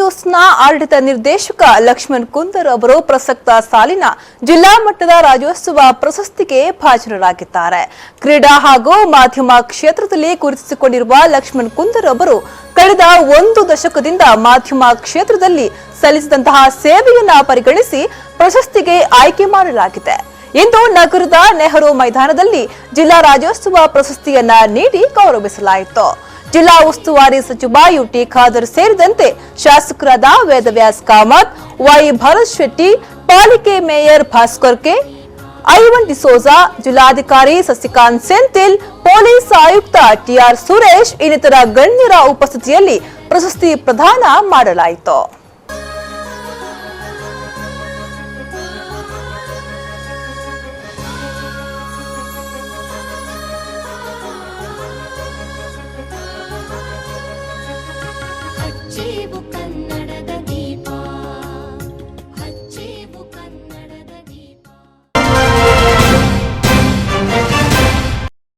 ನ್ಯೂಸ್ನ ಆಡಳಿತ ನಿರ್ದೇಶಕ ಲಕ್ಷ್ಮಣ್ ಕುಂದರ್ ಅವರು ಪ್ರಸಕ್ತ ಸಾಲಿನ ಜಿಲ್ಲಾ ಮಟ್ಟದ ರಾಜ್ಯೋತ್ಸವ ಪ್ರಶಸ್ತಿಗೆ ಭಾಜನರಾಗಿದ್ದಾರೆ. ಕ್ರೀಡಾ ಹಾಗೂ ಮಾಧ್ಯಮ ಕ್ಷೇತ್ರದಲ್ಲಿ ಗುರುತಿಸಿಕೊಂಡಿರುವ ಲಕ್ಷ್ಮಣ್ ಕುಂದರ್ ಅವರು ಕಳೆದ 1 ದಶಕದಿಂದ ಮಾಧ್ಯಮ ಕ್ಷೇತ್ರದಲ್ಲಿ ಸಲ್ಲಿಸಿದಂತಹ ಸೇವೆಯನ್ನ ಪರಿಗಣಿಸಿ ಪ್ರಶಸ್ತಿಗೆ ಆಯ್ಕೆ ಮಾಡಲಾಗಿದೆ. ಇಂದು ನಗರದ ನೆಹರು ಮೈದಾನದಲ್ಲಿ ಜಿಲ್ಲಾ ರಾಜ್ಯೋತ್ಸವ ಪ್ರಶಸ್ತಿಯನ್ನ ನೀಡಿ ಗೌರವಿಸಲಾಯಿತು. ಜಿಲ್ಲಾ ಉಸ್ತುವಾರಿ ಸಚಿವ ಯುಟಿ ಖಾದರ್ ಸೇರಿದಂತೆ ಶಾಸಕರಾದ ವೇದವ್ಯಾಸ್ ಕಾಮತ್, ವೈ ಭರತ್ ಶೆಟ್ಟಿ, ಪಾಲಿಕೆ ಮೇಯರ್ ಭಾಸ್ಕರ್ ಕೆ, ಐವನ್ ಡಿಸೋಜಾ, ಜಿಲ್ಲಾಧಿಕಾರಿ ಸಸಿಕಾಂತ್ ಸೆಂಥಿಲ್, ಪೊಲೀಸ್ ಆಯುಕ್ತ ಟಿಆರ್ ಸುರೇಶ್ ಇನ್ನಿತರ ಗಣ್ಯರ ಉಪಸ್ಥಿತಿಯಲ್ಲಿ ಪ್ರಶಸ್ತಿ ಪ್ರದಾನ ಮಾಡಲಾಯಿತು. Book